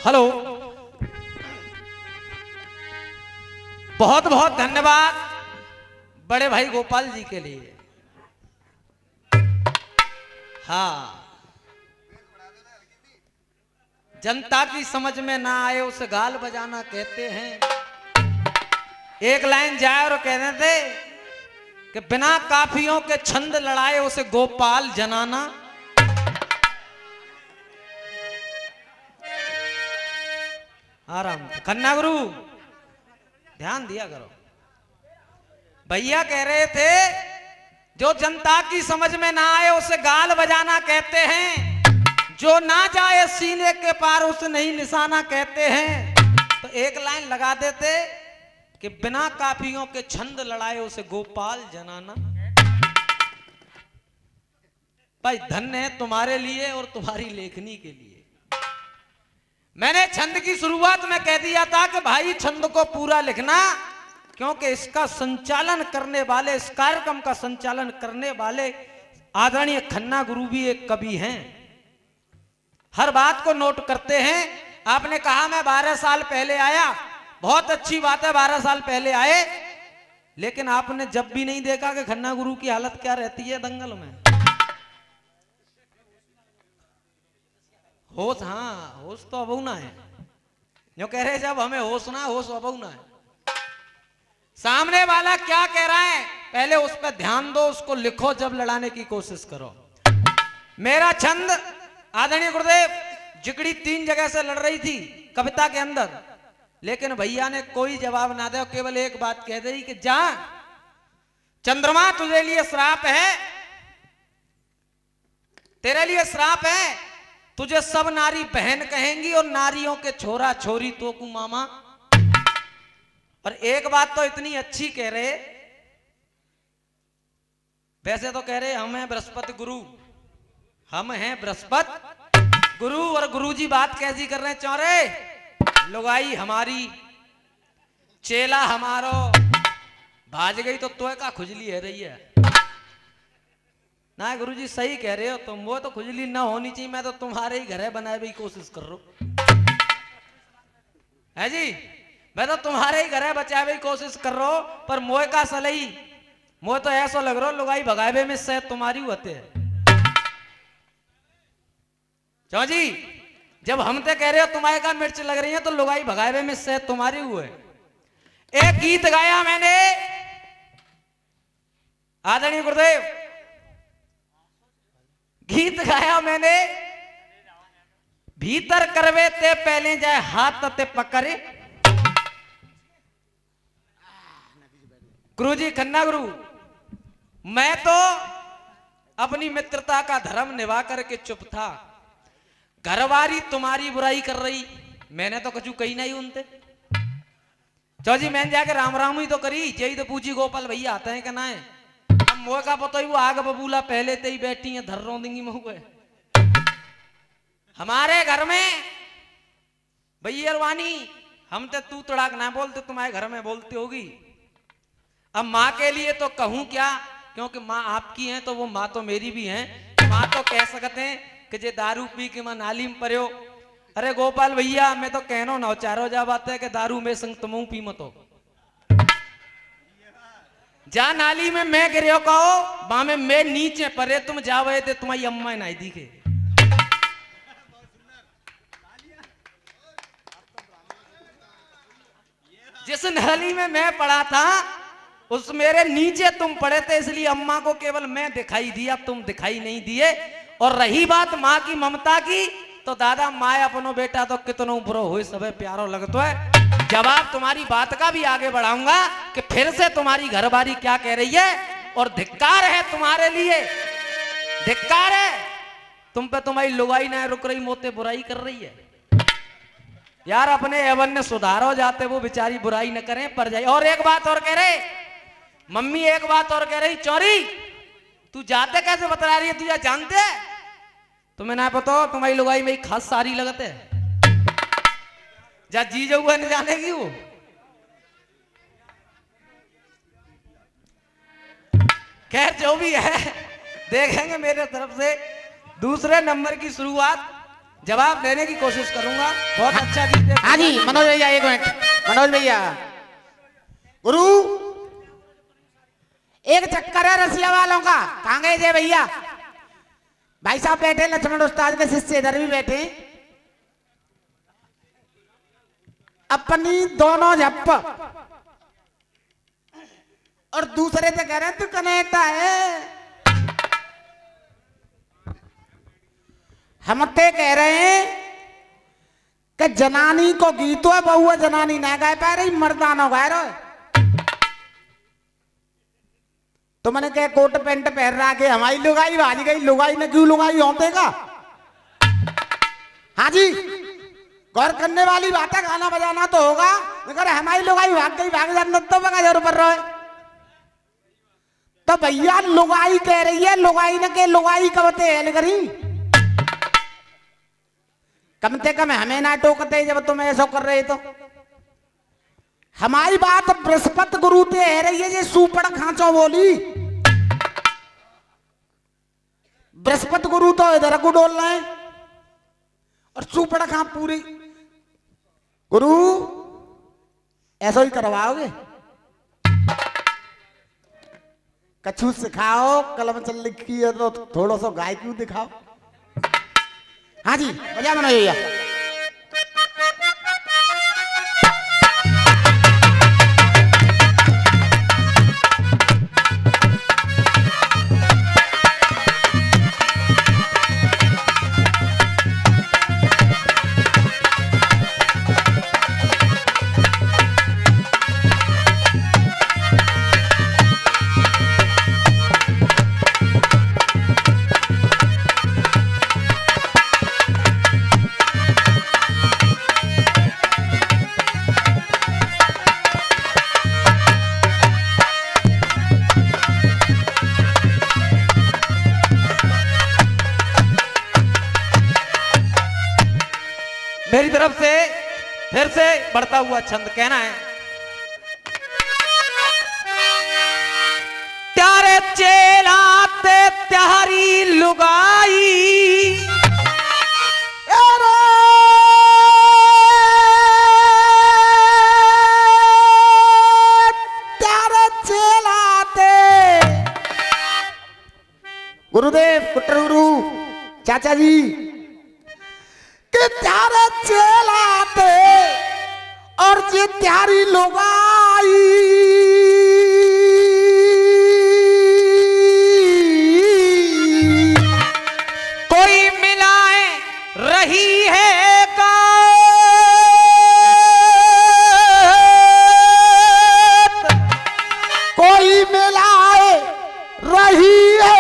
Hello, बहुत बहुत धन्यवाद बड़े भाई गोपाल जी के लिए। हाँ, जनता की समझ में ना आए उसे गाल बजाना कहते हैं। एक लाइन जाए और कहते थे कि बिना काफियों के छंद लड़ाए उसे गोपाल जनाना। आराम, खन्ना गुरु ध्यान दिया करो। भैया कह रहे थे जो जनता की समझ में ना आए उसे गाल बजाना कहते हैं, जो ना जाए सीने के पार उसे नहीं निशाना कहते हैं। तो एक लाइन लगा देते कि बिना काफियों के छंद लड़ाए उसे गोपाल जनाना। भाई धन्य है तुम्हारे लिए और तुम्हारी लेखनी के लिए। मैंने छंद की शुरुआत में कह दिया था कि भाई छंद को पूरा लिखना, क्योंकि इसका संचालन करने वाले, इस कार्यक्रम का संचालन करने वाले आदरणीय खन्ना गुरु भी एक कवि हैं, हर बात को नोट करते हैं। आपने कहा मैं 12 साल पहले आया, बहुत अच्छी बात है 12 साल पहले आए, लेकिन आपने जब भी नहीं देखा कि खन्ना गुरु की हालत क्या रहती है दंगल में। होश, हाँ होश तो अबहुना है, जो कह रहे जब हमें होश ना, होश अबहुना है। सामने वाला क्या कह रहा है पहले उस पर ध्यान दो, उसको लिखो, जब लड़ाने की कोशिश करो। मेरा छंद आदरणीय गुरुदेव जिगड़ी 3 जगह से लड़ रही थी कविता के अंदर, लेकिन भैया ने कोई जवाब ना दे, केवल एक बात कह दी कि जा चंद्रमा तुझे लिए श्राप है, तेरे लिए श्राप है, तुझे सब नारी बहन कहेंगी और नारियों के छोरा छोरी तो कु मामा। और एक बात तो इतनी अच्छी कह रहे, वैसे तो कह रहे हम हैं बृहस्पति गुरु, हम हैं बृहस्पति गुरु, और गुरुजी बात कैसी कर रहे हैं चौरे, लुगाई हमारी चेला हमारो, भाज गई तो तोय का खुजली है रही है ना। गुरुजी सही कह रहे हो तुम, वो तो खुजली ना होनी चाहिए, मैं तो तुम्हारे ही घर बनाए भी कोशिश कर रहा हूं है जी, मैं तो तुम्हारे ही घर बचाए भी कोशिश कर रहा हूं, पर मोह का सलई, मोह तो ऐसा लग रहा लुगाई भगावे में शायद तुम्हारी होते है। क्यों जी, जब हम तो कह रहे हो तुम्हारे का मिर्च लग रही है तो लुगाई भगावे में शायद तुम्हारी हुए। एक गीत गाया मैंने आदरणीय गुरुदेव, गीत गाया मैंने, भीतर करवे ते पहले जाए हाथ ते पकड़े। गुरुजी खन्ना गुरु, मैं तो अपनी मित्रता का धर्म निभा करके चुप था, घरवारी तुम्हारी बुराई कर रही, मैंने तो कछु कही नहीं उनते। चौजी मैंने जाके राम राम ही तो करी, यही तो पूछी गोपाल भैया आते हैं कि ना है, हम मोह का पता ही वो आग बबूला पहले ते ही बैठी है धर रो देंगी महुए। हमारे घर में भैया रवानी हम तो तू तड़ाक ना बोलते, तुम्हारे घर में बोलती होगी। अब माँ के लिए तो कहूं क्या, क्योंकि माँ आपकी है तो वो माँ तो मेरी भी है। माँ तो कह सकते हैं कि जे दारू पी के माँ नाली में पर्यो, अरे गोपाल भैया मैं तो कहनो ना चारो जा बात है कि दारू में संग तुम पी मतो, जा नाली में मैं गिरो कहो बा में मैं नीचे परे, तुम जावे थे तुम्हारी अम्मा नहीं दिखे। जिस नाली में मैं पड़ा था उस मेरे नीचे तुम पड़े थे, इसलिए अम्मा को केवल मैं दिखाई दिया, तुम दिखाई नहीं दिए। और रही बात माँ की ममता की, तो दादा माए अपनो बेटा तो कितनो बुरो हो सब प्यारो लगतो है। जवाब तुम्हारी बात का भी आगे बढ़ाऊंगा कि फिर से तुम्हारी घरवारी क्या कह रही है, और धिक्कार है तुम्हारे लिए, धिक्कार है तुम पे, तुम्हारी लुगाई ना रुक रही, मोते बुराई कर रही है। यार अपने एवन ने सुधारो, जाते वो बेचारी बुराई न करें पर जाए। और एक बात और कह रहे मम्मी, एक बात और कह रही, चौरी तू जाते कैसे बता रही है, तुझे जानते है तुम्हें ना पता तुम्हारी लुगाई में खास सारी लगते है, जा जी जो न जानेगी वो। खैर जो भी है देखेंगे, मेरे तरफ से दूसरे नंबर की शुरुआत जवाब देने की कोशिश करूंगा। बहुत अच्छा गीत। हाँ जी मनोज भैया, एक मिनट मनोज भैया। गुरु एक चक्कर है रसिया वालों का, कहाँ गए थे भैया? भाई साहब बैठे, लक्ष्मण उस्ताद के शिष्य इधर भी बैठे। अपनी दोनों झप्प और दूसरे से कह रहे तू कनेक्टा है। हम ते कह रहे हैं कि जनानी को गीतो है, बहुआ जनानी ना गाय पा रही, मर्दाना गाय रहे। तो मैंने कहा कोट पैंट पहन रहा के हमारी लुगाई भाज गई, लुगाई ने क्यों लुगाई होते का? हाँ जी गौर करने वाली बात है, गाना बजाना तो होगा, मगर हमारी लुगाई भाग गई, भाग जाना तो बगा जरूर पर रहे। तो भैया लुगाई कह रही है, लुगाई ने के लुगाई कबते है करी, कम से कम हमें ना टोकते जब तुम ऐसा कर रहे। तो हमारी बात बृहस्पति गुरु ते है रही है, ये सुपड़ खांचो बोली। बृहस्पति गुरु तो इधर को डोल रहे हैं और सुपड़ खां पूरी। गुरु ऐसा ही करवाओगे? कछु सिखाओ, कलम चल लिखी है तो थोड़ा सा गाय क्यों दिखाओ। हाँ जी बजा मनोज भैया। मेरी तरफ से फिर से बढ़ता हुआ छंद कहना है। त्यारे चेलाते त्यारी लुगाई, त्यारे चेलाते। गुरुदेव कुट्टर गुरु चाचा जी के त्यारे चेलाते और जे त्यारी लुगाई, कोई मिलाए रही है का कोई मिलाए रही है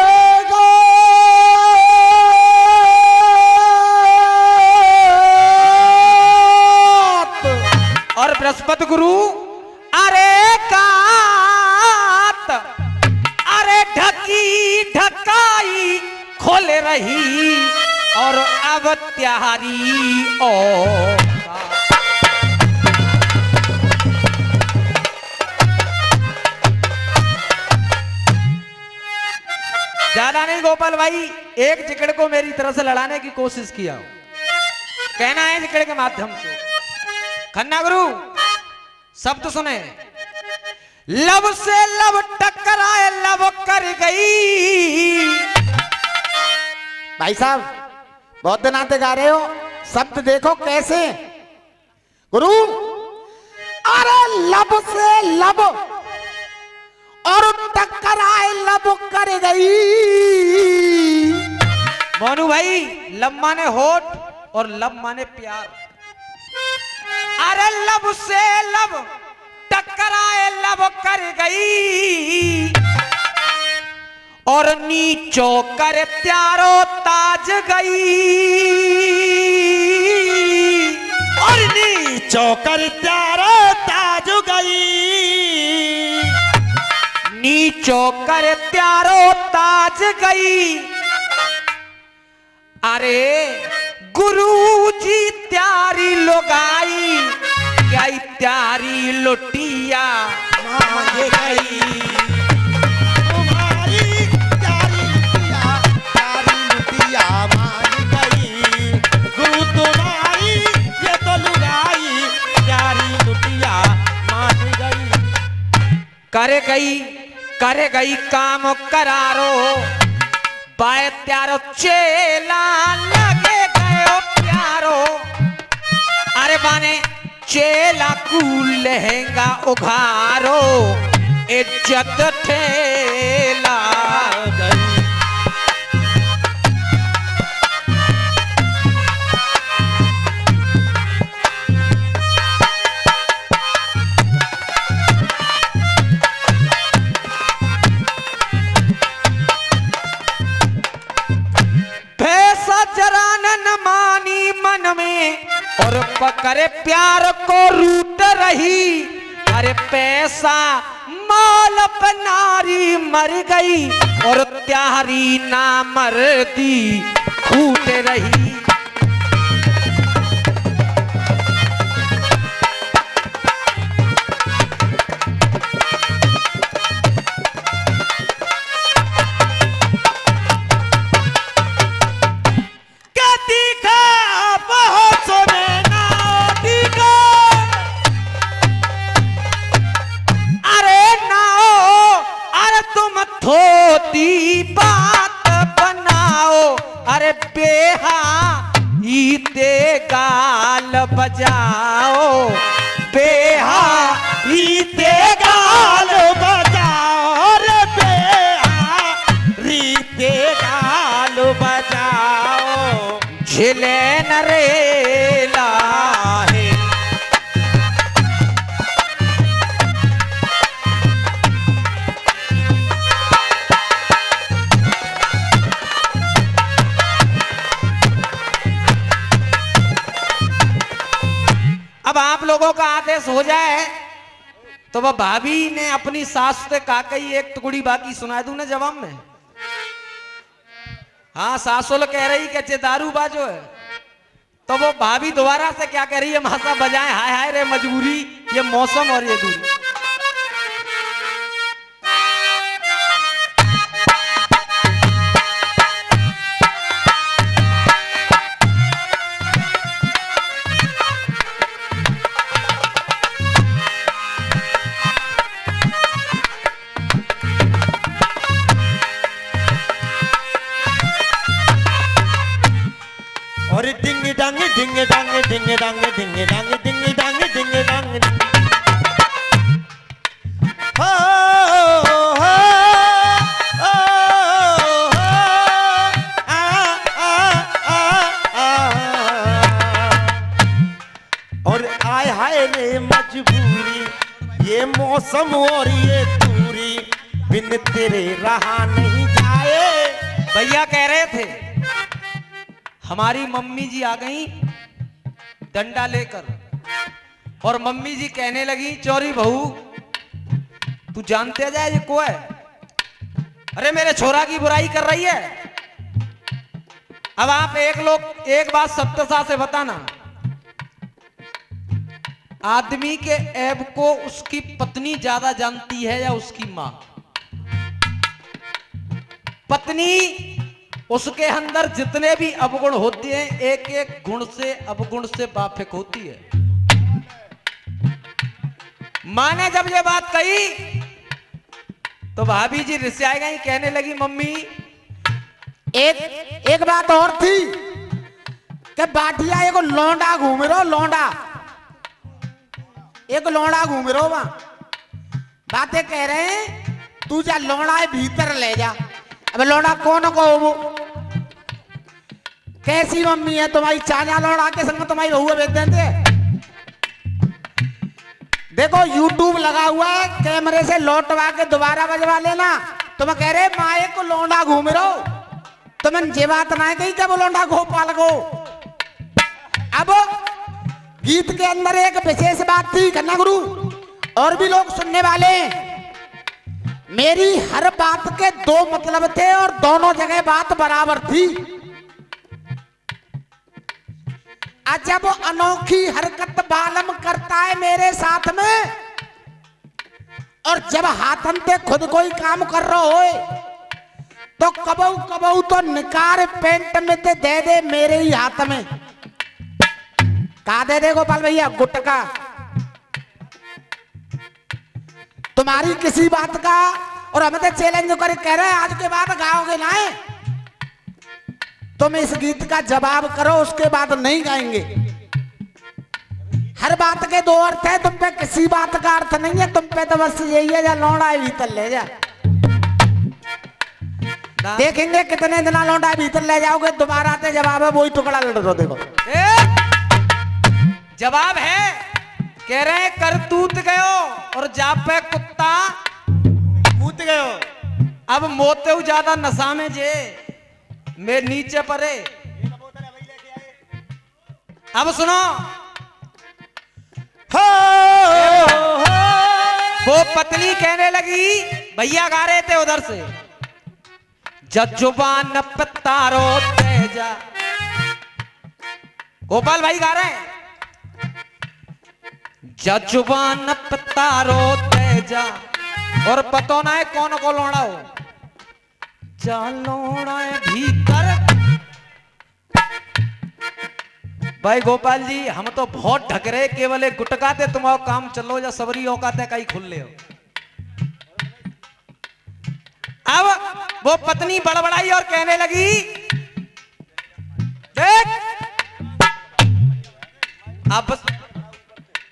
बृहस्पति गुरु अरे कात, अरे ढकी ढकाई खोल रही और अब त्यारी ओ। ज्यादा नहीं गोपाल भाई, एक जिकड़ को मेरी तरफ से लड़ाने की कोशिश किया, कहना है जिकड़ के माध्यम से। खन्ना गुरु शब्द सुने। लब से लब टकराए लब कर गई। भाई साहब बहुत दिन आते गा रहे हो, शब्द देखो कैसे। गुरु अरे लब से लब और टकराए लब कर गई। मोनू भाई लब माने होठ और लब माने प्यार। अरे लब से लब टकराए लब कर गई और नीचो कर त्यारो ताज गई। और नीचो कर त्यारो ताज गई। नीचो कर त्यारो ताज गई। अरे गुरुजी त्यारी लुगाई, क्या त्यारी लुटिया मांग गई। तुम्हारी त्यारी लुटिया मांग गई। गुरु करे गई काम करारो, बाय त्यारो चेला लगे गयो प्यारो। अरे बाने चेला कू लहंगा उघारो, इज्जत ठेला गई। न मानी मन में और पकड़े प्यार को रूट रही। अरे पैसा माल नारी मर गई और त्यारी ना मरदी फूट रही। थोती बात बनाओ, अरे बेहा ईते गाल बजाओ, बेहा ईते गाल बजाओ, अरे बेहा रीते गाल बजाओ। झिले नरेला है अब आप लोगों का आदेश हो जाए तो वह भाभी ने अपनी सास से कहा कही एक टुकड़ी बाकी सुना दूं ना जवाब में। हाँ सासुल कह रही कि दारू बाजो है, तो वो भाभी दोबारा से क्या कह रही है, मासा बजाए हाय हाय रे मजबूरी, ये मौसम और ये दूरी। और डिंग डंग डिंग डंग डिंग डंग डिंग डंग डिंग डंग डिंग डंग हो हो और आय हाय रे मजबूरी, ये मौसम और ये दूरी, बिन तेरे रहा नहीं जाए। भैया कह रहे थे हमारी मम्मी जी आ गई डंडा लेकर, और मम्मी जी कहने लगी चोरी बहू तू जानते जाए ये को है, अरे मेरे छोरा की बुराई कर रही है। अब आप एक बात सत्यता से बताना, आदमी के ऐब को उसकी पत्नी ज्यादा जानती है या उसकी मां? पत्नी उसके अंदर जितने भी अवगुण होते हैं एक एक गुण से अवगुण से वाफिक होती है। मां ने जब ये बात कही तो भाभी जी रिसाई गई, कहने लगी मम्मी एक बात और थी कि बाटिया एक लौंडा घूम रहो, लौंडा एक लौंडा घूम रहो, वहां बातें कह रहे हैं तू जा लौंडा भीतर ले जा। अब लौंडा कौन को वो कैसी मम्मी है तुम्हारी, चाचा लौंडा के संग तुम्हारी बहू बेच देते। देखो YouTube लगा हुआ है, कैमरे से लौटवा के दोबारा बजवा लेना। तुम कह रहे माए को लौंडा घूम रहो, तुमने ये बात ना कही क्या वो लौंडा गोपाल को। अब गीत के अंदर एक विशेष बात थी कन्या गुरु, और भी लोग सुनने वाले, मेरी हर बात के दो मतलब थे और दोनों जगह बात बराबर थी। जब वो अनोखी हरकत बालम करता है मेरे साथ में, और जब हाथन पे खुद कोई काम कर रहा हो तो कबऊ कबऊ तो निकार पेंट में ते दे मेरे ही हाथ में। का दे गोपाल भैया? गुटका। तुम्हारी किसी बात का, और हमें तो चैलेंज कर कह रहे हैं आज के बाद गाओगे ना है? तुम इस गीत का जवाब करो, उसके बाद नहीं गाएंगे। हर बात के दो अर्थ है, तुम पे किसी बात का अर्थ नहीं है, तुम पे तो बस यही है, जा लौंडा है भीतर ले जा। देखेंगे कितने दिन लौंडा भीतर ले जाओगे, दोबारा आते जवाब है वही टुकड़ा लड़ दो। देखो जवाब है, कह रहे हैं करतूत गयो और जा पे कुत्ता कूद गयो। अब मोते ज्यादा नशा में जे मैं नीचे परे। अब सुनो, वो पत्नी कहने लगी, भैया गा रहे थे उधर से, जजुबान पतारो तेजा, गोपाल भाई गा रहे हैं, जजुबान पतारो तेजा, और पतो ना है कौन को लोड़ा हो, जा लोड़ा है भीतर। भाई गोपाल जी, हम तो बहुत ढक रहे, केवल एक गुटकाते तुम्हारा काम चलो, या सबरी औकाते कहीं खुले हो। अब वो पत्नी बड़बड़ाई और कहने लगी, देख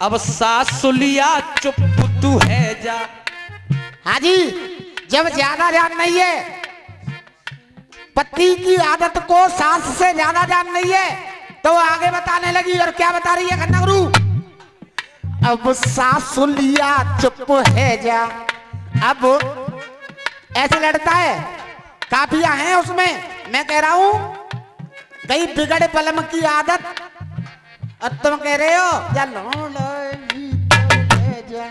अब सासुलिया चुप तू है जा। हाँ जी, जब ज्यादा जान नहीं है, पति की आदत को सास से ज्यादा जान नहीं है, तो वो आगे बताने लगी। और क्या बता रही है खन्ना गुरु? अब सासुलिया चुप है जा। अब ऐसे लड़ता है, काफियां हैं उसमें, मैं कह रहा हूं कई बिगड़े पलम की आदत, और तुम कह रहे हो जा ले जा।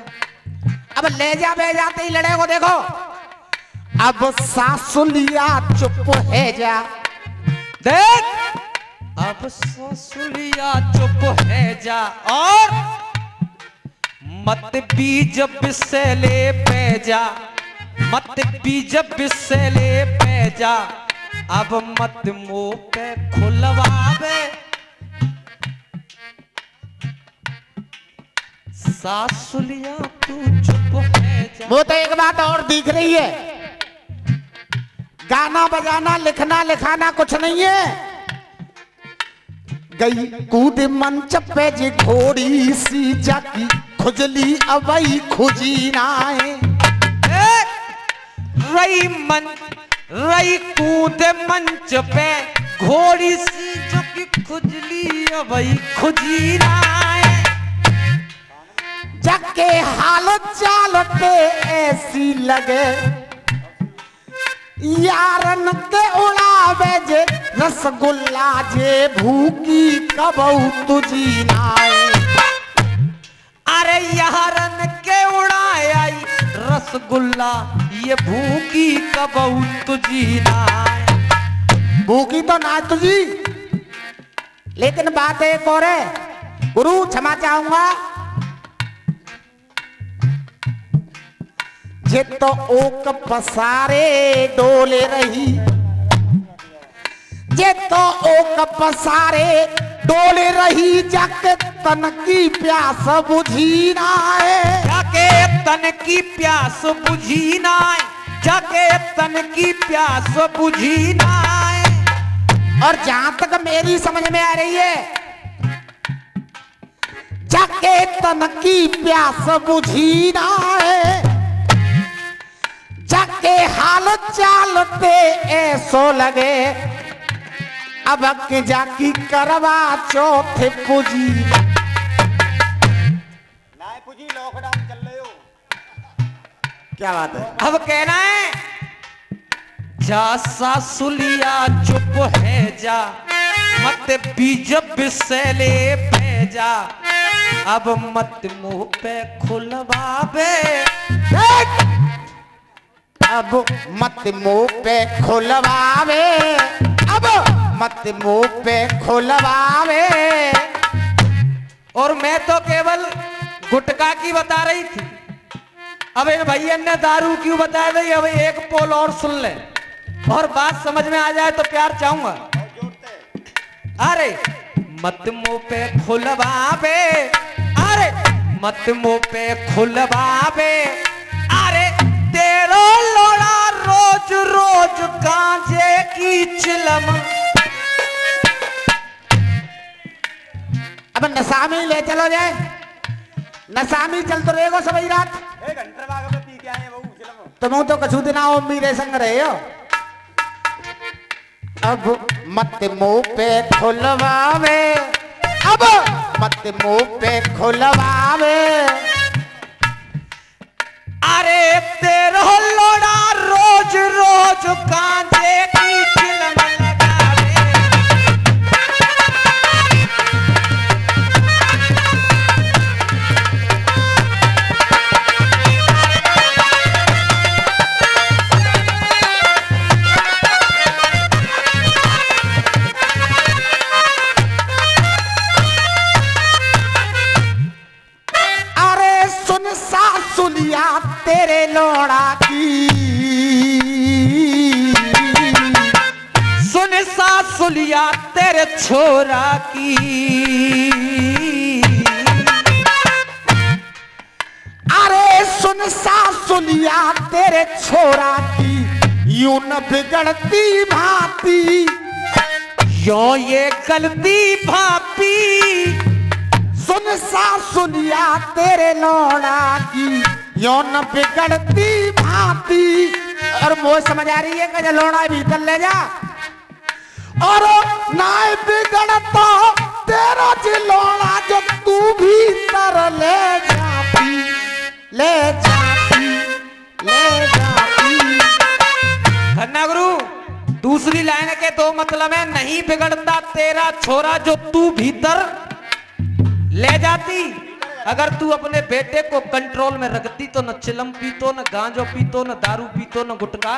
अब ले जा बे जाते ही लड़े को देखो। अब सासुलिया चुप है जा, देख अब सासुलिया चुप है जा, और मत बीज बिसले पे जा, मत बीज बिसले पे जा, अब मत मुंह पे खुलवावे, सासुलिया तू चुप है जा। वो तो एक बात और दिख रही है, गाना बजाना लिखना लिखाना कुछ नहीं है। गई कूद मंच पे जी घोड़ी सी जाकी, खुजली अवई खुजी नाए। रई कूद मंच पे घोड़ी सी जो की खुजली अवई खुजी नाए। जके हाल चाल पे ऐसी लगे, यारन के उड़ावे जे रसगुल्ला, जे भूखी कबऊ तुझी नाए। अरे यारन के उड़ाया रसगुल्ला, ये भूखी कबऊ तुझी नाए। भूखी तो ना तुझी, लेकिन बात एक और है। गुरु क्षमा चाहूंगा, जे तो ओक पसारे डोले रही, जे तो ओक पसारे डोले रही, जाके तन की प्यास बुझी ना है। जाके तन की प्यास बुझी ना है, जाके तन की प्यास बुझी ना है। और जहां तक मेरी समझ में आ रही है, जाके तन की प्यास बुझी ना है, जाके हाल चाल पे ऐसो लगे, अब के जाकी करवा चौथ पूजी नाय पूजी लॉकडाउन चल रहे हो। क्या बात है? अब कहना है, जा सासुलिया चुप है जा, मत बीज बिसले पे जा, अब मत मुंह पे खुलवावे। अब मत मुंह पे खुलवावे, अब मत मुंह पे खुलवावे। और मैं तो केवल गुटखा की बता रही थी, अब इन भैया ने दारू क्यों बता दी। अब एक पोल और सुन ले, और बात समझ में आ जाए तो प्यार चाहूंगा। अरे मत मुंह पे खुलवावे, अरे मत मुंह पे खुलवावे, रोज गांजे की चिलम। अब नशा में ही ले चलो जाए, नशा में चल तो रहेगो सभी रात। तुम तो कछु दिन आओ मेरे संग रहे हो। अब मत मुंह पे खुलवावे, अब मत मुंह पे खुलवावे। अरे तेरो लोड़ा रोज रोज गांजे की चिलम लगावे। सुलिया तेरे लोड़ा की, सुन सासुलिया तेरे छोरा की। अरे सुन सासुलिया तेरे छोरा की, यूं न बिगड़ती भांति, यो ये गलती भापी। सुन सासुलिया तेरे लोड़ा की, यो न बिगड़ती भांति। और मोह समझ आ रही है कि लोड़ा भीतर ले जा, और ना बिगड़ता तेरा लोड़ा जो तू भीतर ले जाती, ले जाती, ले जाती। खन्ना गुरु दूसरी लाइन के दो मतलब है, नहीं बिगड़ता तेरा छोरा जो तू भीतर ले जाती। अगर तू अपने बेटे को कंट्रोल में रखती तो न चिलम पीतो, न गांजो पीतो, न दारू पीतो, न गुटखा।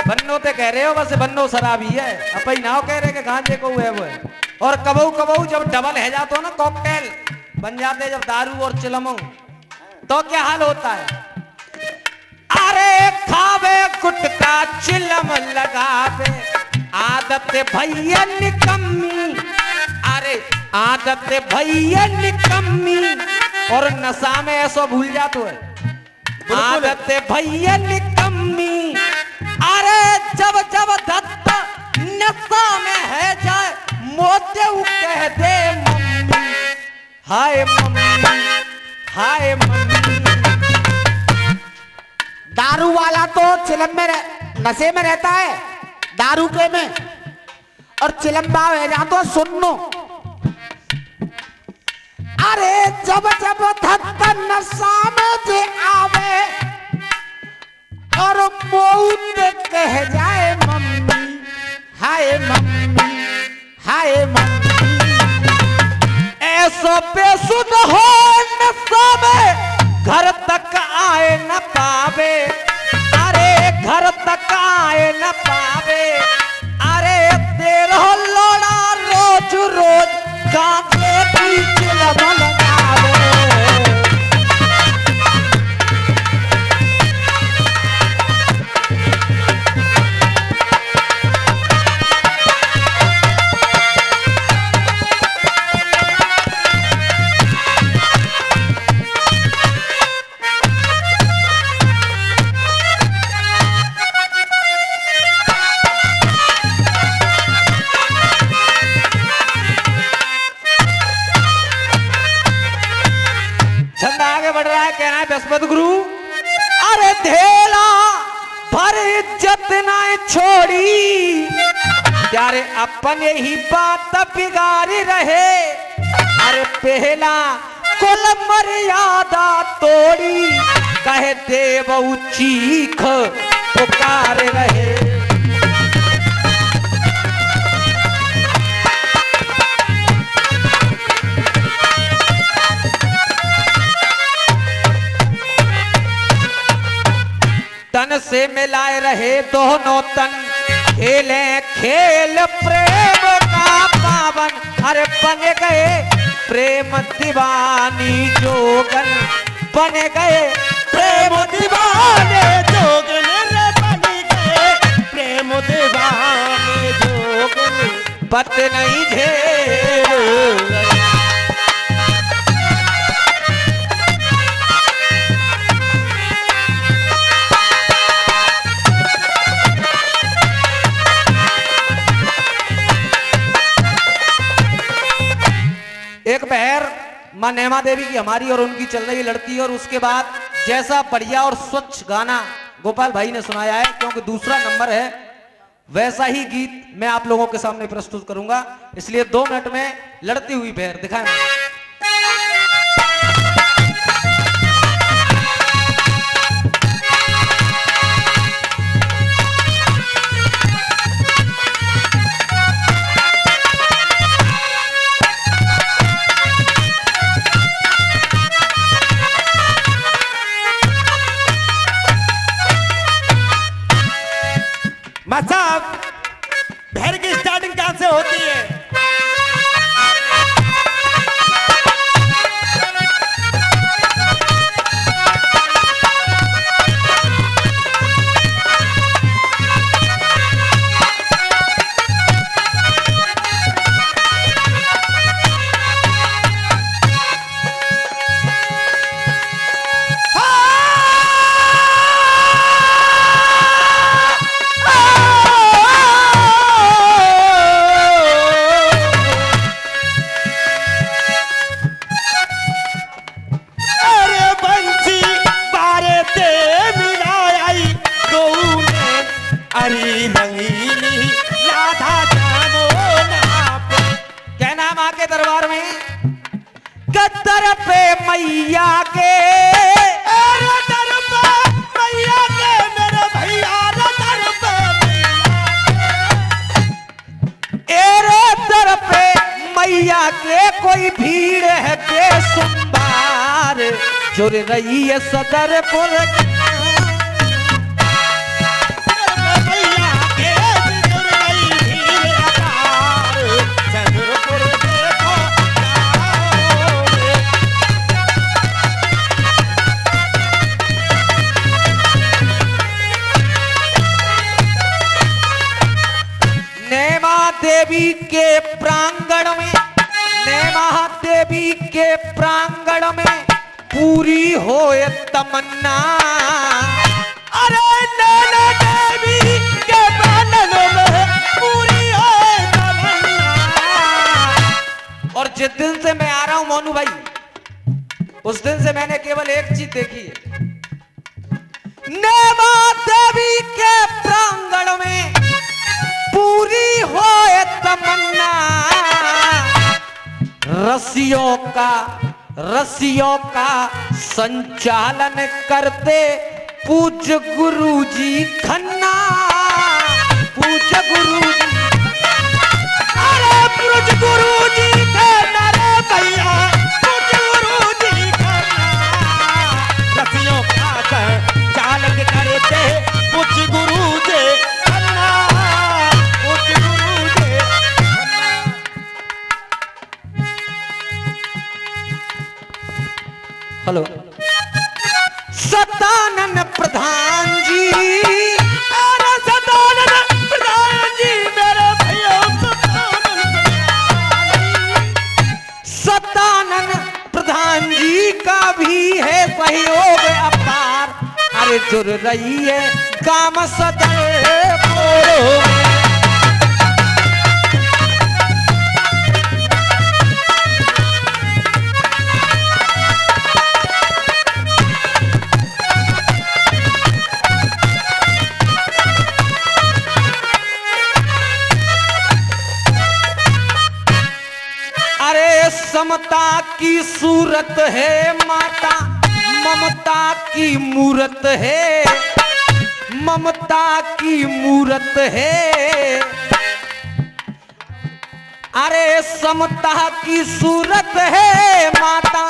बन्नो ते कह रहे हो बस बन्नो शराबी है, अपई नाव कह रहे कि गांजे को है वो है। और कबहू कबहू जब डबल है जाते हो ना, कॉकटेल बन जाते जब दारू और चिलमो, तो क्या हाल होता है। अरे खावे गुटखा चिलम लगावे, आदत भैया निकम्मी। अरे आदत भैया निकम्मी, और नशा में ऐसा भूल जाते है आदत भैया निकम्मी। अरे जब जब दत्त नशा में है जाए, मोते कह दे मम्मी, हाय मम्मी, हाय मम्मी। दारू वाला तो चिलम में नशे में रहता है, दारू के में, और चिलम्बा है जा तो सुनो। अरे जब जब धत्त नशा में जे आवे, और मौत कह जाए मम्मी, हाय मम्मी, हाय मम्मी। ऐसो बेसुध हो नशा में, घर तक आए न पावे। अरे घर तक आए न पावे। अरे तेरा लोड़ा रोज रोज गांजे की चिलम लगावे। कहना है बृहस्पत गुरु, अरे धेला भर इज्जत ना छोड़ी, प्यारे अपने ही बात बिगाड़ी रहे। अरे पहला कुल मर्यादा तोड़ी, कहे देव चीख पुकार रहे। तन से मिलाए रहे दोनों तन, खेले खेल प्रेम का पावन। अरे बन गए प्रेम दीवानी जोगन, बन गए प्रेम दीवाने जोगन, बन गए प्रेम दीवाने जोगन, पत नहीं झेल। एक पहर माँ नेमा देवी की हमारी और उनकी चल रही लड़ती, और उसके बाद जैसा बढ़िया और स्वच्छ गाना गोपाल भाई ने सुनाया है, क्योंकि दूसरा नंबर है, वैसा ही गीत मैं आप लोगों के सामने प्रस्तुत करूंगा। इसलिए 2 मिनट में लड़ती हुई पहर दिखाएं। साहब भैर की स्टार्टिंग कहां से होती है? दरबार में कतर पे मैया के, दर पे मैया के मेरे भैया, दर पे एरे दर पे मैया के कोई भीड़ है बेसुमार, जुड़ रही है सदरपुर देवी के प्रांगण में, नेमा देवी के प्रांगण में पूरी होए तमन्ना। अरे नैना देवी के प्रांगण में पूरी होए तमन्ना। और जिस दिन से मैं आ रहा हूं मोनू भाई, उस दिन से मैंने केवल एक चीज देखी है, नेमा देवी के प्रांगण में पूरी होए तमन्ना। रसियों का संचालन करते पूज्य गुरुजी खन्ना, पूज्य गुरुजी, अरे पूज्य गुरुजी खन्ना रे भैया, पूज्य गुरुजी खन्ना। रसियों का संचालन करते पूज्य गुरुजी खन्ना। हेलो सदानंद प्रधान जी, अरे सदानंद प्रधान जी मेरे भैया, सदानंद प्रधान जी का भी है सहयोग अपार। अरे जुड़ रही है काम सदरपुर। समता की सूरत है माता, ममता की मूरत है, ममता की मूरत है। अरे समता की सूरत है माता,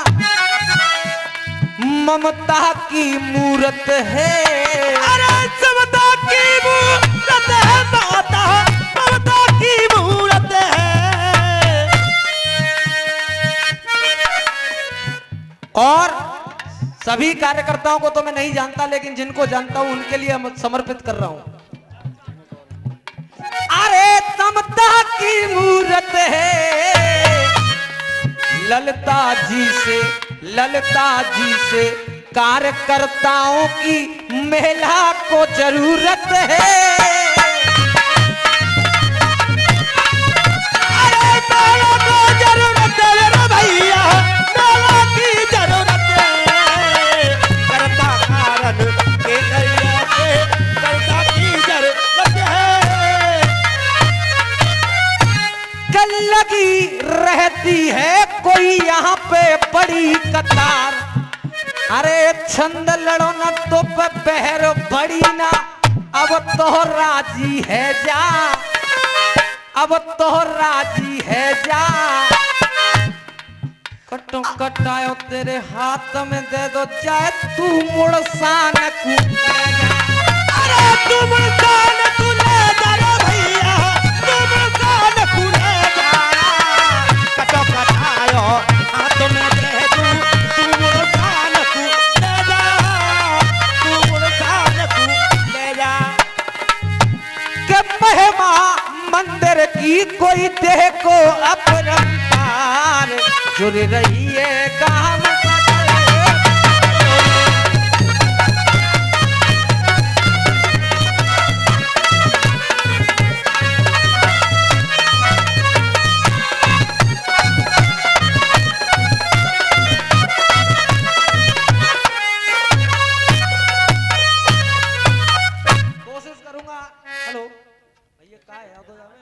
ममता की मूरत है। अरे समता की मूरत है माता, ममता की मूरत है। और सभी कार्यकर्ताओं को तो मैं नहीं जानता, लेकिन जिनको जानता हूं उनके लिए समर्पित कर रहा हूं। अरे समता की मूरत है, ललिता जी से कार्यकर्ताओं की महिला को जरूरत है। अरे महिला को जरूरत है रे भैया। लगी रहती है कोई यहाँ पे बड़ी कतार। अरे छंद लड़ो न तो बहर बड़ी ना, अब तो राजी है जा, अब तो राजी है जा। कटो कटायो तेरे हाथ में दे दो, चाहे तू मुड़ सान कूदेगा। अरे तुम कान तू ले जा रे भैया, तुम कान तू ले जा। कटो कटायो हाथ में दे दूं, तुम कान तू ले जा, तुम कान तू ले जा। के महिमा मंदिर की कोई देह को अपरंपार, जुड़ रही है काम कोशिश करूंगा। हेलो भैया क्या है, तो जावे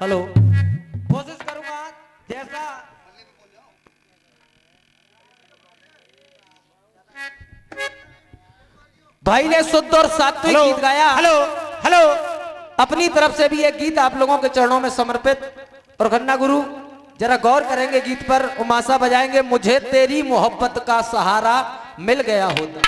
हेलो, कोशिश करूंगा जैसा भाई ने शुद्ध और सात्विक गीत गाया। हेलो हेलो, अपनी तरफ से भी एक गीत आप लोगों के चरणों में समर्पित। और खन्ना गुरु जरा गौर करेंगे गीत पर, उमासा बजाएंगे, मुझे तेरी मोहब्बत का सहारा मिल गया होता।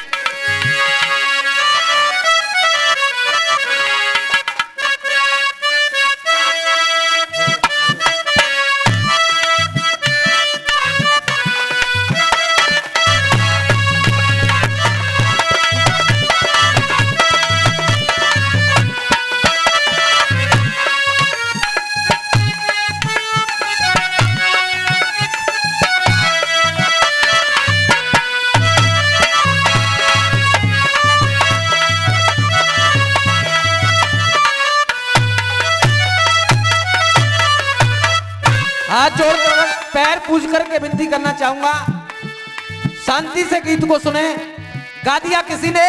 हाथ जोड़कर पैर पूज करके विनती करना चाहूंगा, शांति से गीत को सुने। गा दिया किसी ने,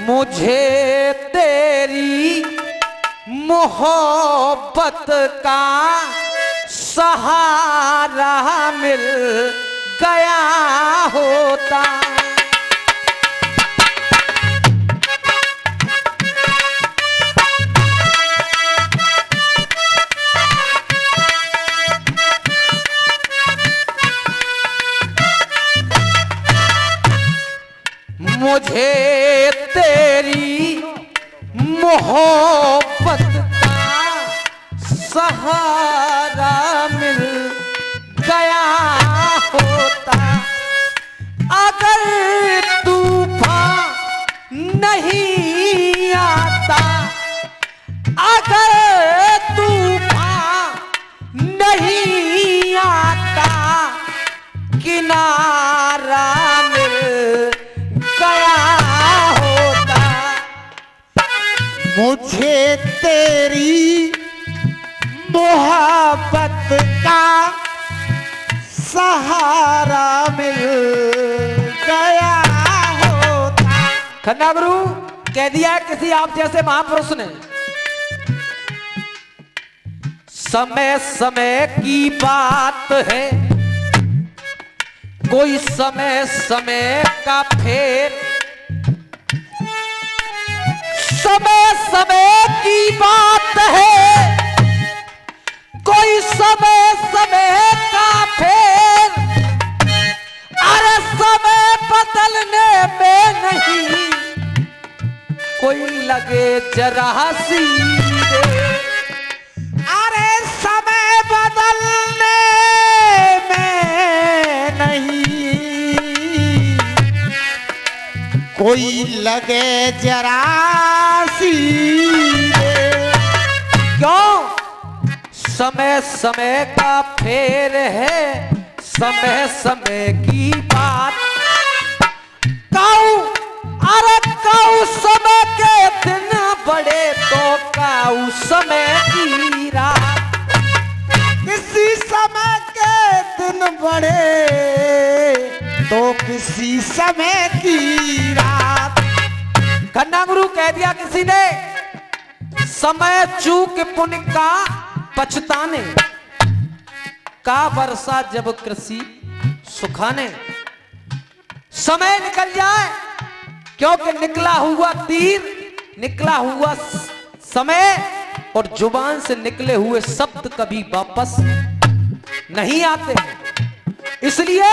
मुझे तेरी मोहब्बत का सहारा मिल गया होता। मुझे तेरी मोहब्बत का सहारा मिल गया होता। अगर तूफान नहीं आता, अगर तूफान नहीं आता, किनारा मिल गया होता। मुझे तेरी मोहब्बत का सहारा मिल गया होता। खन्ना गुरु कह दिया है किसी आप जैसे महापुरुष ने, समय समय की बात है, कोई समय समय का फेर, समय समय की बात है, कोई समय समय का फेर। अरे समय बदलने में नहीं, कोई लगे जरा सीधे। अरे समय बदलने में नहीं, कोई लगे जरा सीधे। क्यों? समय समय का फेर है, समय समय की बात। काऊ, अरे काऊ समय के दिन बड़े तो काऊ समय की रात। किसी समय के दिन बड़े तो किसी समय की रात। खन्ना गुरु कह दिया किसी ने, समय चूक पुण्य का पछताने का वर्षा जब कृषि सुखाने। समय निकल जाए क्योंकि निकला हुआ तीर, निकला हुआ समय और जुबान से निकले हुए शब्द कभी वापस नहीं आते हैं। इसलिए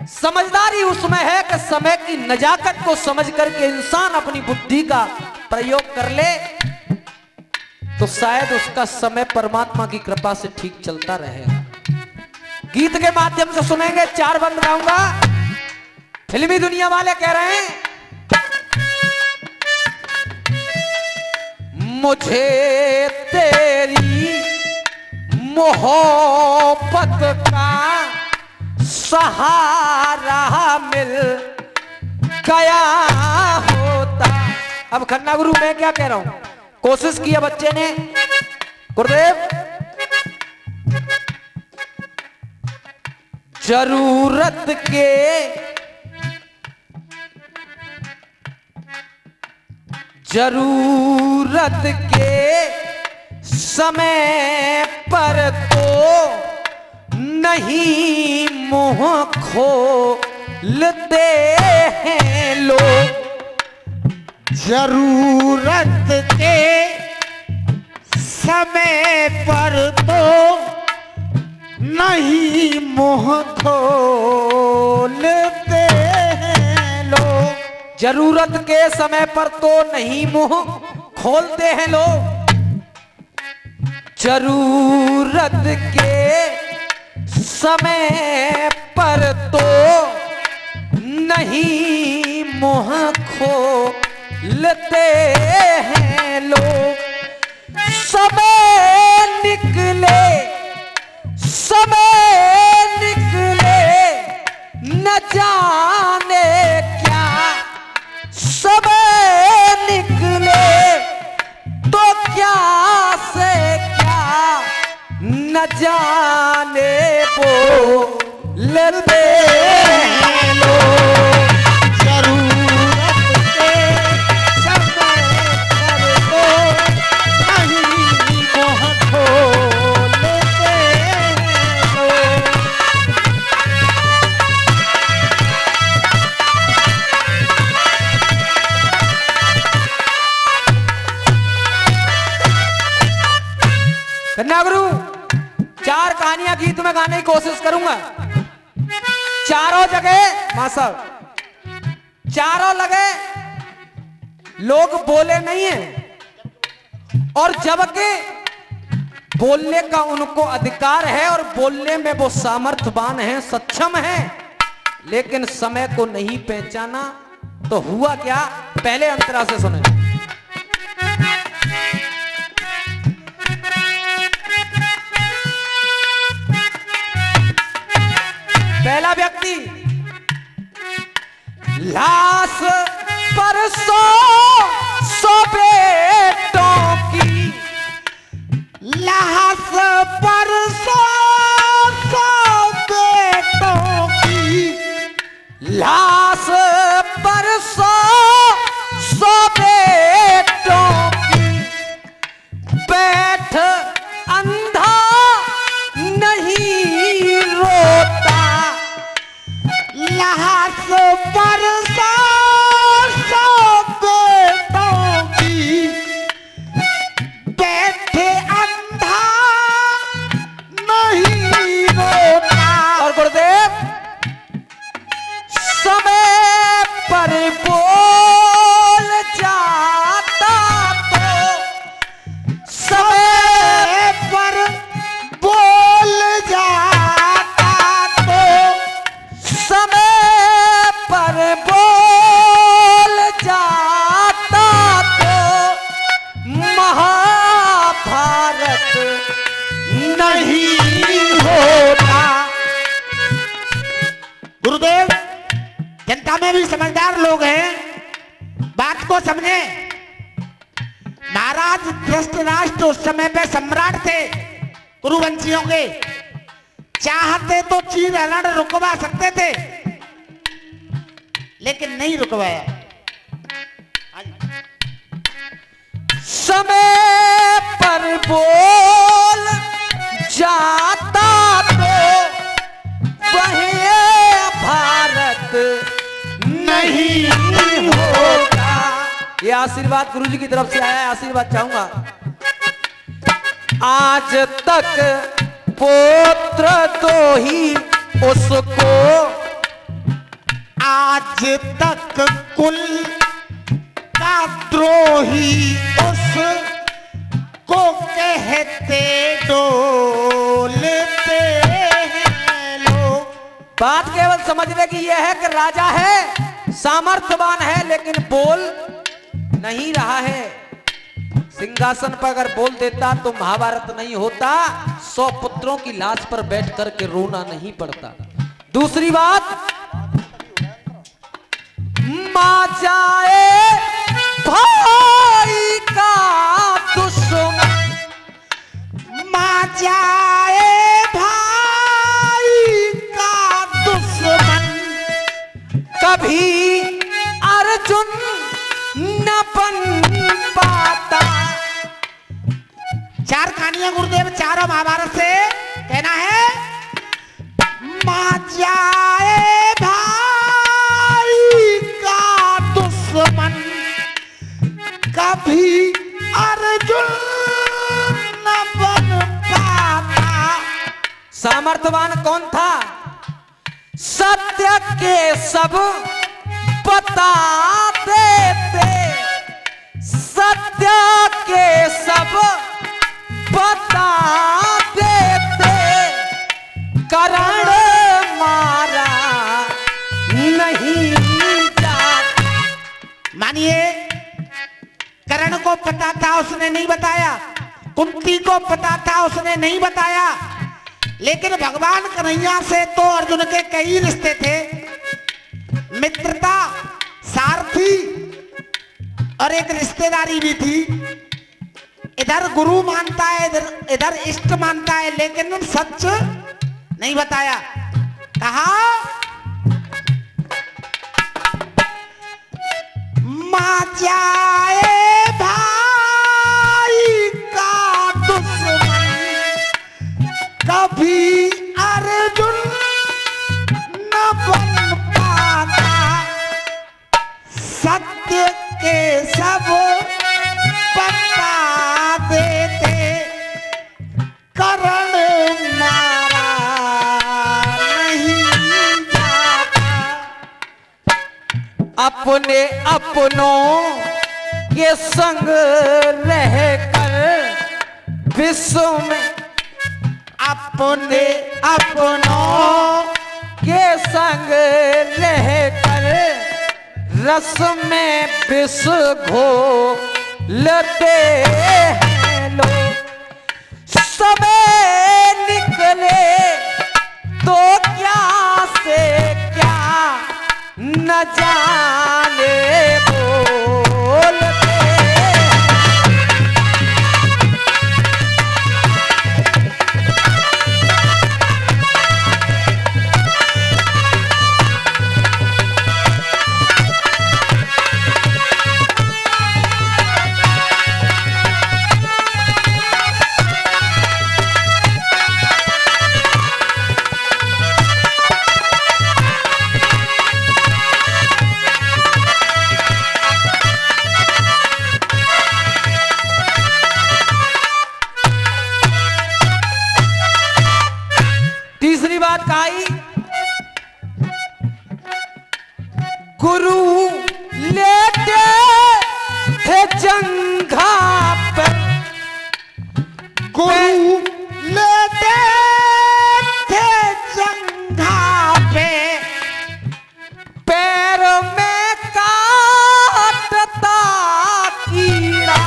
समझदारी उसमें है कि समय की नजाकत को समझ करके इंसान अपनी बुद्धि का प्रयोग कर ले तो शायद उसका समय परमात्मा की कृपा से ठीक चलता रहेगा। गीत के माध्यम से सुनेंगे, 4 बंद गाऊंगा। फिल्मी दुनिया वाले कह रहे हैं, मुझे तेरी मोहब्बत का सहारा मिल गया होता। अब खन्ना गुरु मैं क्या कह रहा हूं, कोशिश किया बच्चे ने, गुरुदेव जरूरत के समय पर तो नहीं मुंह खोलते हैं लोग। जरूरत के समय पर तो नहीं मुंह खोलते हैं लोग। जरूरत के समय पर तो नहीं मुंह खोलते हैं लोग। जरूरत के समय पर तो नहीं मुंह खोलते हैं लोग। समय निकले न जाने क्या, समय निकले तो क्या से क्या न जाने बोलते हैं लोग। जरूरत के समय पर तो नहीं मुंह खोलते हैं लोग। कन्या गुरु 4 कहानियां गीत में गाने की कोशिश करूंगा। चारों जगह मां साहब, चारों लगे लोग बोले नहीं है और जबकि बोलने का उनको अधिकार है और बोलने में वो सामर्थ्यवान है, सक्षम है, लेकिन समय को नहीं पहचाना। तो हुआ क्या, पहले अंतरा से सुने। पहला व्यक्ति, लाश पर 100 बेटों की, लाश पर 100 बेटों की, लाश पर 100 बेटों की, बैठ अंधा नहीं रोता। लाश पर 100 बेटों की, बैठे अंधा नहीं रोता। और गुरुदेव समय पर बोल जाता तो, समय पर बोल जाता तो, समय पर बोल जाता तो महाभारत नहीं होता। गुरुदेव, जनता में भी समझदार लोग हैं, बात को समझे। महाराज धृतराष्ट्र उस समय पे सम्राट थे कुरुवंशियों के, चाहते तो चीर हरण रुकवा सकते थे, लेकिन नहीं रुकवाया। समय पर बोल जाता तो वह भारत नहीं होगा। ये आशीर्वाद गुरु जी की तरफ से आया है, आशीर्वाद चाहूंगा। आज तक पुत्र तो ही उसको, आज तक कुल का द्रोही उसको कहते डोलते हैं लोग। बात केवल समझने की यह है कि राजा है, सामर्थ्यवान है, लेकिन बोल नहीं रहा है। सिंहासन पर अगर बोल देता तो महाभारत नहीं होता, 100 पुत्रों की लाश पर बैठ करके रोना नहीं पड़ता। दूसरी बात, मां जाए भाई का दुश्मन, मां जाए भाई का दुश्मन, कभी अर्जुन न बन पाता। 4 कहानियां गुरुदेव, चारों महाभारत से कहना है। मां जाए भाई का दुश्मन, कभी अर्जुन न बन पाता। सामर्थ्यवान कौन था? सत्य के सब बता देते, सत्य के सब बता देते, करण मारा नहीं जाता। मानिए, कर्ण को पता था, उसने नहीं बताया। कुंती को पता था, उसने नहीं बताया। लेकिन भगवान कन्हैया से तो अर्जुन के कई रिश्ते थे, मित्रता, सारथी और एक रिश्तेदारी भी थी। इधर गुरु मानता है, इधर इष्ट मानता है, लेकिन सच नहीं बताया। कहा मां जाए भाई का दुश्मन, कभी अर्जुन न बन पाता। सत्य के सब बता देते, करण मारा नहीं जाता। अपने अपनों के संग रहकर विश्व में, अपने अपनों के संग रहकर रस में विष घोलते हैं लोग। सबे निकले तो क्या से क्या न जाने बोलते हैं। तीसरी बात कही, गुरु लेते थे जंघा पर, गुरु लेते थे जंघा पे, पैर में काटता कीड़ा।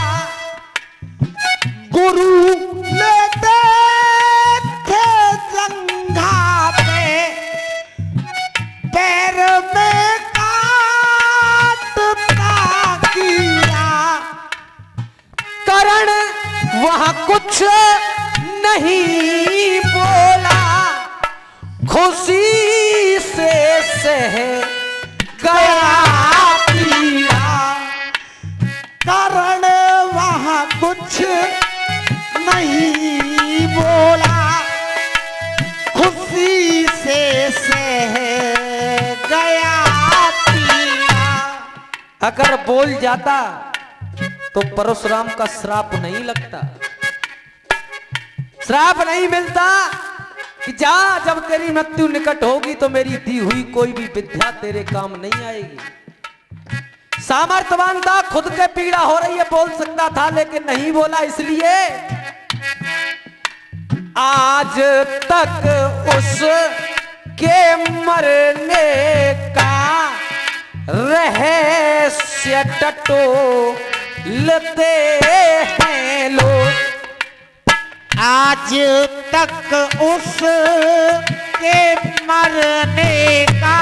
गुरु लेते थे जंघा पे, पैर में काटता कीड़ा। करण वहां कुछ नहीं बोला, खुशी से सह गया अगर बोल जाता तो परशुराम का श्राप नहीं लगता, श्राप नहीं मिलता कि जा जब तेरी मृत्यु निकट होगी तो मेरी दी हुई कोई भी विद्या तेरे काम नहीं आएगी। सामर्थ्यवान था, खुद के पीड़ा हो रही है, बोल सकता था लेकिन नहीं बोला, इसलिए आज तक उसके मरने का रहस्य टटोलते हैं लोग। आज तक उसके मरने का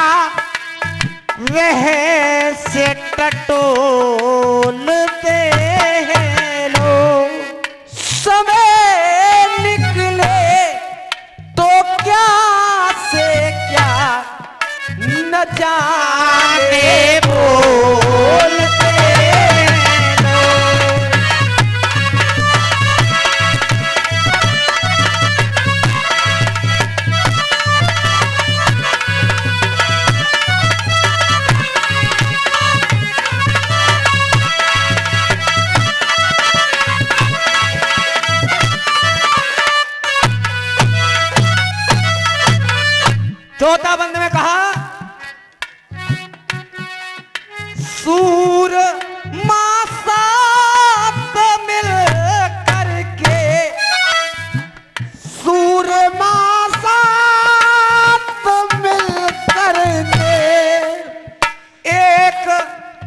रहस्य टटोलते हैं लोग। समय निकले तो क्या से क्या न जाने बोलते हैं लोग। चौथा बंद में कहा सूर मासात मिल करके, सूर मासात मिल करके एक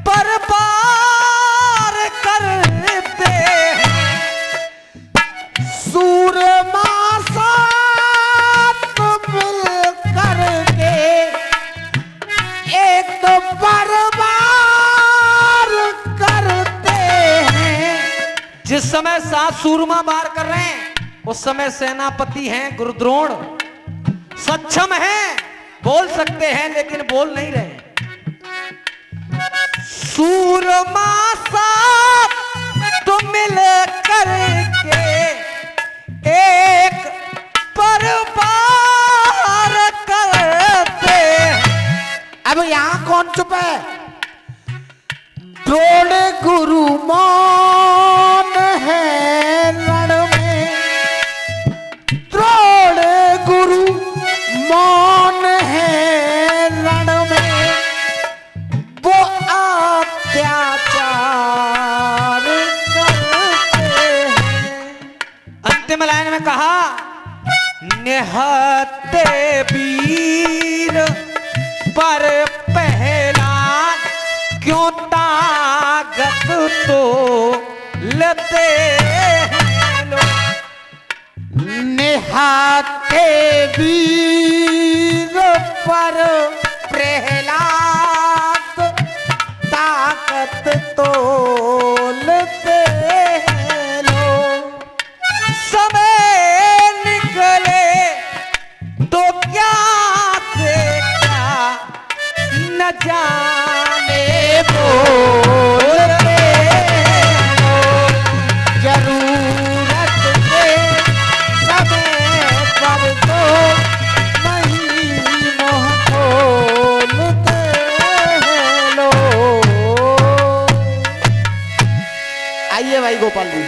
परबार करते हैं। सूर मासात मिल करके एक तो बर्बाद करते हैं। जिस समय 7 सूरमा वार कर रहे हैं उस समय सेनापति हैं गुरुद्रोण, सक्षम हैं, बोल सकते हैं लेकिन बोल नहीं रहे। सूरमा साथ तो मिल करके एक परबार करते हैं। अब यहाँ कौन चुप है? द्रोण गुरु मौन है रण में, द्रोण गुरु मौन है रण में, वो अत्याचार करते हैं। अंतिम लाइन में कहा निहत्ते वीर पर पहला क्यों ताकत तो लेते हैं लोग। निहाते वीर पर प्रहलाद ताकत तोलते हैं लोग। समय निकले तो क्या से क्या न जाने बोलते हैं लोग। जरूरत के समय पर तो नहीं मुँह खोलते हैं लोग। आइए भाई गोपाल जी।